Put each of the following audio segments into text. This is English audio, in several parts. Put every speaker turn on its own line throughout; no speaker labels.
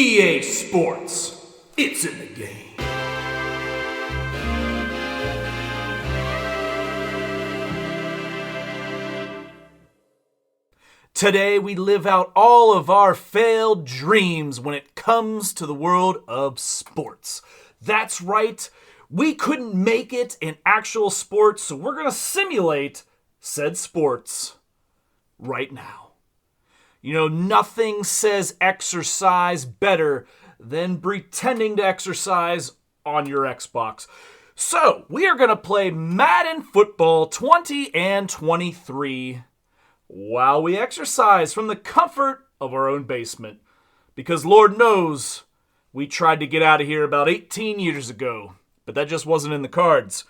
EA Sports. It's in the game. Today we live out all of our failed dreams when it comes to the world of sports. That's right, we couldn't make it in actual sports, so we're going to simulate said sports right now. You know, nothing says exercise better than pretending to exercise on your Xbox. So, we are going to play Madden Football 20 and 23 while we exercise from the comfort of our own basement. Because Lord knows, we tried to get out of here about 18 years ago, but that just wasn't in the cards.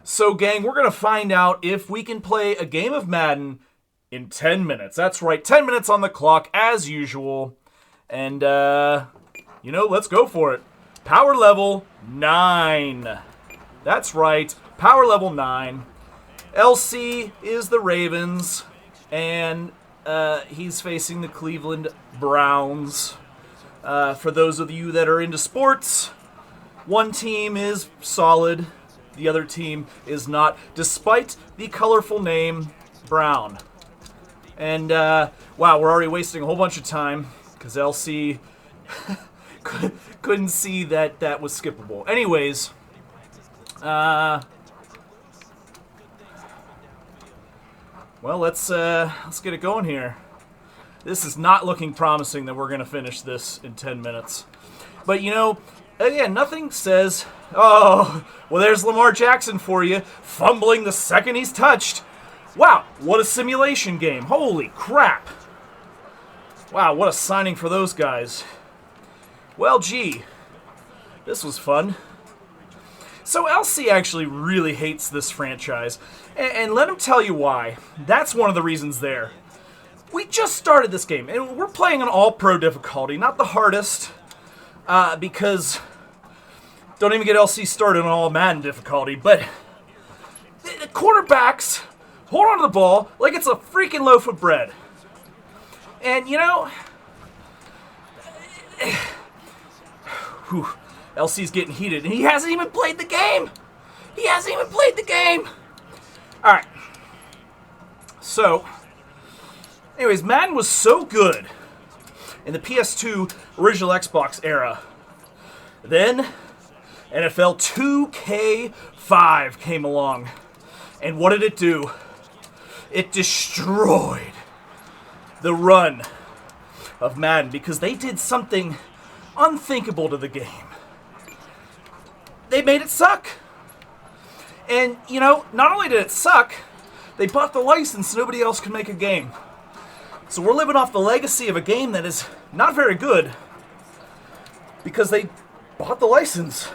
So gang, we're going to find out if we can play a game of Madden in 10 minutes. That's right, 10 minutes on the clock as usual. And, let's go for it. Power level 9. That's right, power level 9. LC is the Ravens. And he's facing the Cleveland Browns. For those of you that are into sports, one team is solid, the other team is not, despite the colorful name Brown. And, wow, we're already wasting a whole bunch of time, because LC couldn't see that that was skippable. Anyways, well, let's get it going here. This is not looking promising that we're going to finish this in 10 minutes. But, again, nothing says, oh, well, there's Lamar Jackson for you, fumbling the second he's touched. Wow, what a simulation game. Holy crap. Wow, what a signing for those guys. Well, gee, this was fun. So LC actually really hates this franchise, and let him tell you why. That's one of the reasons there. We just started this game, and we're playing on all-pro difficulty, not the hardest, because don't even get LC started on all Madden difficulty, but the quarterbacks hold on to the ball like it's a freaking loaf of bread. And, LC's getting heated, and he hasn't even played the game. All right. So, anyways, Madden was so good in the PS2 original Xbox era. Then, NFL 2K5 came along. And what did it do? It destroyed the run of Madden because they did something unthinkable to the game. They made it suck. And, not only did it suck, they bought the license so nobody else could make a game. So we're living off the legacy of a game that is not very good because they bought the license.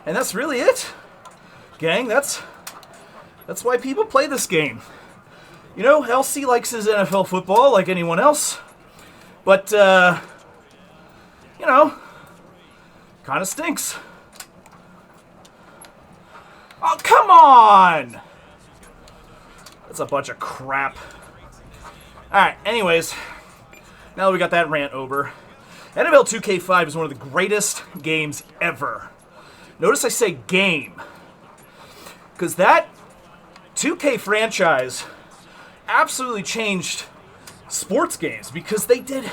And that's really it. Gang, that's why people play this game. LC likes his NFL football like anyone else. But, kind of stinks. Oh, come on! That's a bunch of crap. Alright, anyways, now that we got that rant over, NFL 2K5 is one of the greatest games ever. Notice I say game, because that 2K franchise absolutely changed sports games, because they did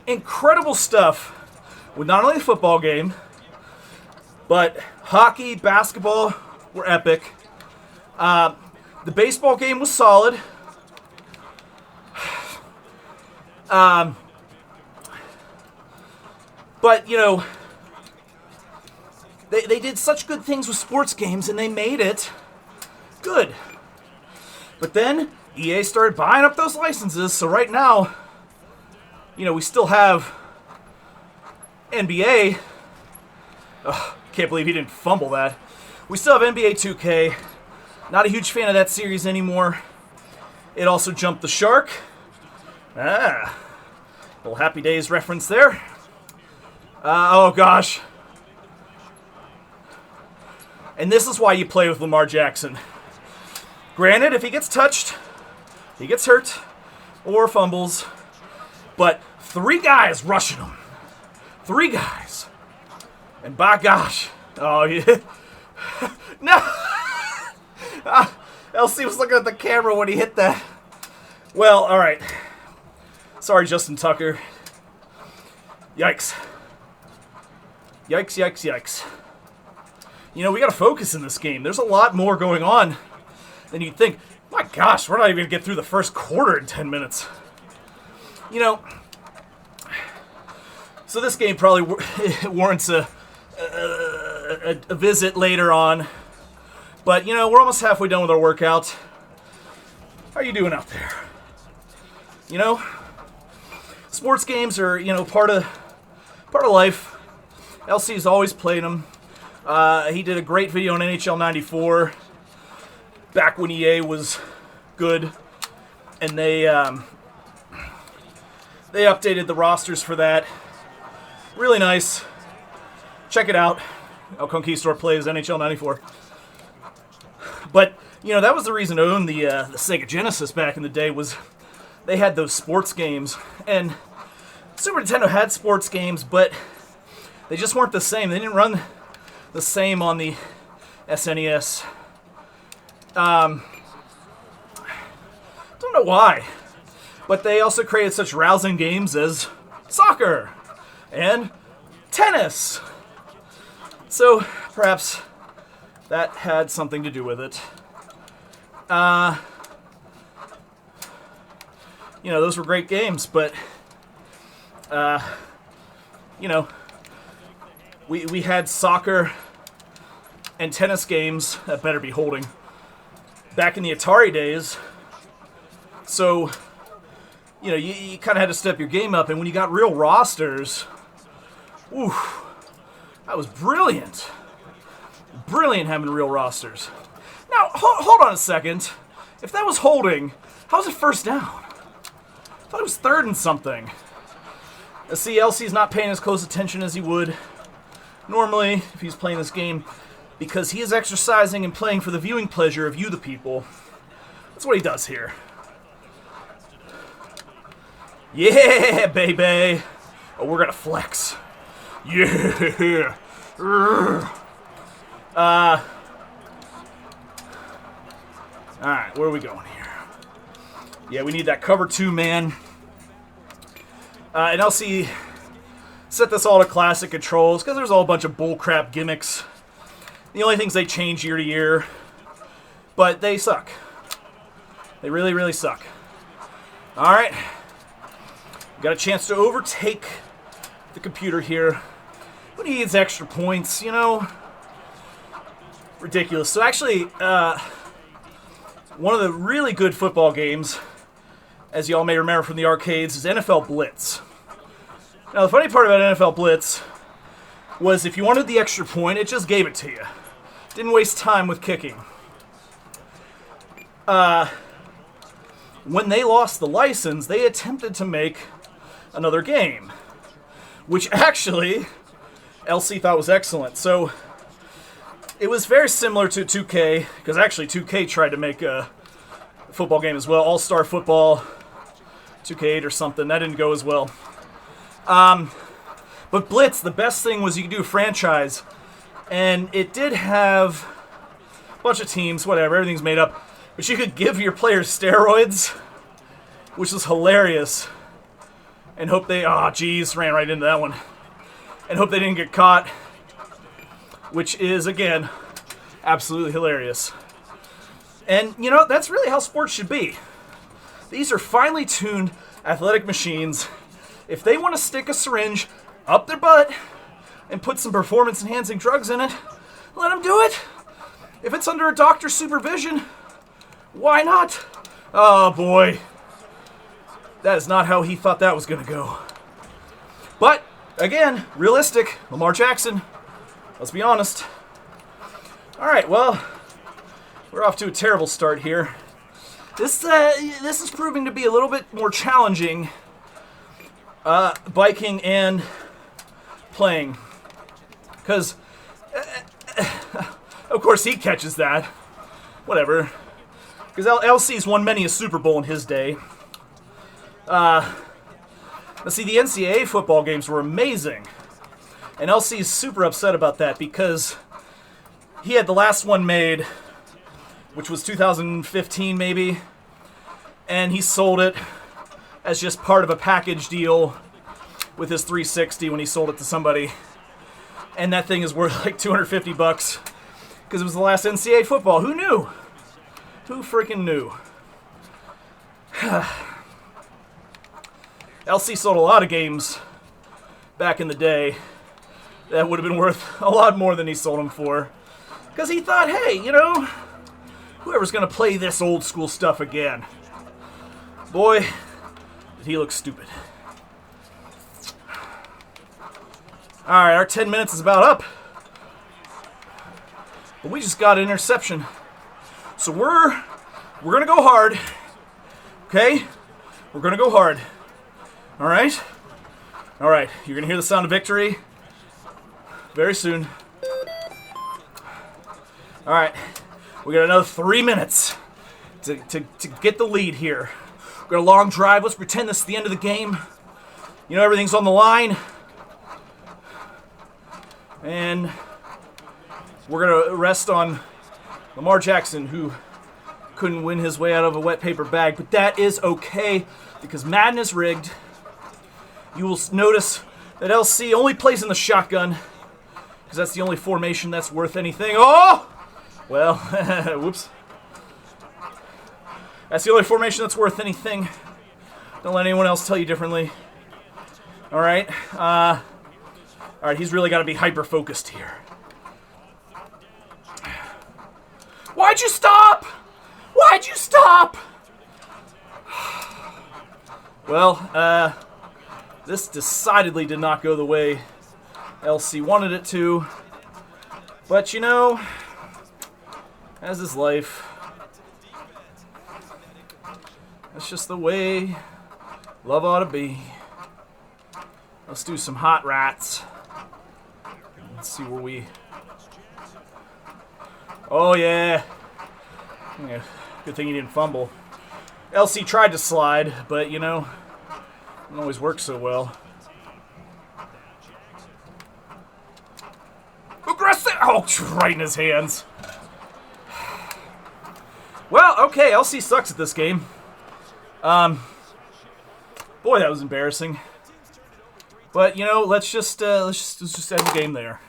incredible stuff with not only the football game, but hockey, basketball were epic. The baseball game was solid. But, they did such good things with sports games, and they made it good. But then EA started buying up those licenses, so right now, we still have NBA. Ugh, can't believe he didn't fumble that. We still have NBA 2K. Not a huge fan of that series anymore. It also jumped the shark. Little Happy Days reference there. Oh gosh. And this is why you play with Lamar Jackson. Granted, if he gets touched, he gets hurt or fumbles. But 3 guys rushing him. 3 guys. And by gosh. Oh, yeah. No. LC was looking at the camera when he hit that. Well, all right. Sorry, Justin Tucker. Yikes. Yikes, yikes, yikes. You know, we got to focus in this game. There's a lot more going on than you'd think. My gosh, we're not even going to get through the first quarter in 10 minutes. You know, so this game probably warrants a visit later on. But, you know, we're almost halfway done with our workout. How are you doing out there? You know, sports games are, you know, part of life. LC's always played them. He did a great video on NHL 94 back when EA was good, and they updated the rosters for that. Really nice. Check it out. How Conquistador plays NHL 94. But, you know, that was the reason to own the Sega Genesis back in the day, was they had those sports games. And Super Nintendo had sports games, but they just weren't the same. They didn't run the same on the SNES. Don't know why. But they also created such rousing games as soccer and tennis. So perhaps that had something to do with it. You know, those were great games, but, you know, we had soccer and tennis games that better be holding back in the Atari days. So, you know, you kind of had to step your game up, and when you got real rosters, ooh, that was brilliant. Brilliant having real rosters. Now, hold on a second. If that was holding, how was it first down? I thought it was 3rd and something. See, LC's not paying as close attention as he would normally if he's playing this game, because he is exercising and playing for the viewing pleasure of you, the people. That's what he does here. Yeah, baby. Oh, we're gonna flex. Yeah. Alright, where are we going here? Yeah, we need that cover 2, man. And LC set this all to classic controls, because there's all a bunch of bullcrap gimmicks. The only things they change year to year. But they suck. They really, really suck. Alright. Got a chance to overtake the computer here. Who needs extra points, you know? Ridiculous. So actually, one of the really good football games, as y'all may remember from the arcades, is NFL Blitz. Now, the funny part about NFL Blitz was if you wanted the extra point, it just gave it to you. Didn't waste time with kicking. When they lost the license, they attempted to make another game, which actually LC thought was excellent. So it was very similar to 2K, because actually 2K tried to make a football game as well, All-Star Football 2K8 or something. That didn't go as well. But Blitz, the best thing was you could do a franchise, and it did have a bunch of teams, whatever, everything's made up, but you could give your players steroids, which was hilarious, and hope they, oh geez, ran right into that one, and hope they didn't get caught, which is, again, absolutely hilarious. And, you know, that's really how sports should be. These are finely tuned athletic machines. If they want to stick a syringe up their butt and put some performance-enhancing drugs in it, let them do it. If it's under a doctor's supervision, why not? Oh, boy. That is not how he thought that was going to go. But, again, realistic. Lamar Jackson. Let's be honest. Alright, well, we're off to a terrible start here. This is proving to be a little bit more challenging, biking and playing. Because, of course, he catches that. Whatever. Because LC's won many a Super Bowl in his day. Let's see, the NCAA football games were amazing. And LC's super upset about that because he had the last one made, which was 2015 maybe, and he sold it as just part of a package deal with his 360 when he sold it to somebody. And that thing is worth like $250 because it was the last NCAA football. Who knew? Who freaking knew? LC sold a lot of games back in the day that would have been worth a lot more than he sold them for. Because he thought, hey, you know, whoever's going to play this old school stuff again. Boy, did he look stupid. Alright, our 10 minutes is about up. But we just got an interception. So we're going to go hard. Okay? We're going to go hard. Alright? Alright, you're going to hear the sound of victory very soon. Alright, we got another 3 minutes to get the lead here. We've got a long drive. Let's pretend this is the end of the game. You know, everything's on the line. And we're going to rest on Lamar Jackson, who couldn't win his way out of a wet paper bag. But that is okay, because Madden is rigged. You will notice that LC only plays in the shotgun, because that's the only formation that's worth anything. Oh! Well, whoops. That's the only formation that's worth anything. Don't let anyone else tell you differently. Alright. Alright, he's really got to be hyper-focused here. Why'd you stop? Why'd you stop? Well, this decidedly did not go the way LC wanted it to. But, you know, as is life. That's just the way love ought to be. Let's do some hot rats. Let's see where we... Oh, yeah. Good thing he didn't fumble. LC tried to slide, but, you know, it don't always work so well. Aggressive! Oh, right in his hands. Well, okay, LC sucks at this game. Boy, that was embarrassing. But, you know, let's just end the game there.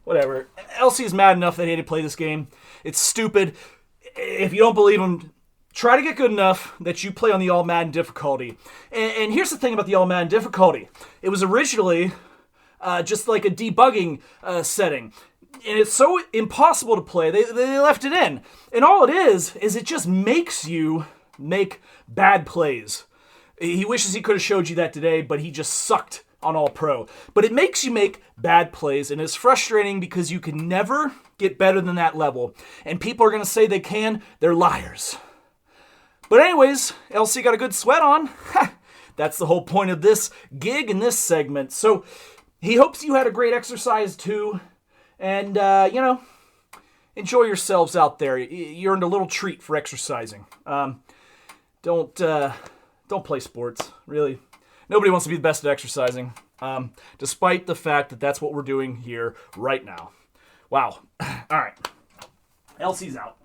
Whatever. LC is mad enough that he had to play this game. It's stupid. If you don't believe him, try to get good enough that you play on the All Madden difficulty. And here's the thing about the All Madden difficulty. It was originally just like a debugging setting. And it's so impossible to play, they left it in. And all it is it just makes you make bad plays. He wishes he could have showed you that today, but he just sucked on All Pro. But it makes you make bad plays, and it's frustrating because you can never get better than that level. And people are going to say they can. They're liars. But anyways, LC got a good sweat on. That's the whole point of this gig in this segment. So he hopes you had a great exercise too. And, you know, enjoy yourselves out there. You earned a little treat for exercising. Don't play sports, really. Nobody wants to be the best at exercising, despite the fact that that's what we're doing here right now. Wow. All right. LC's out.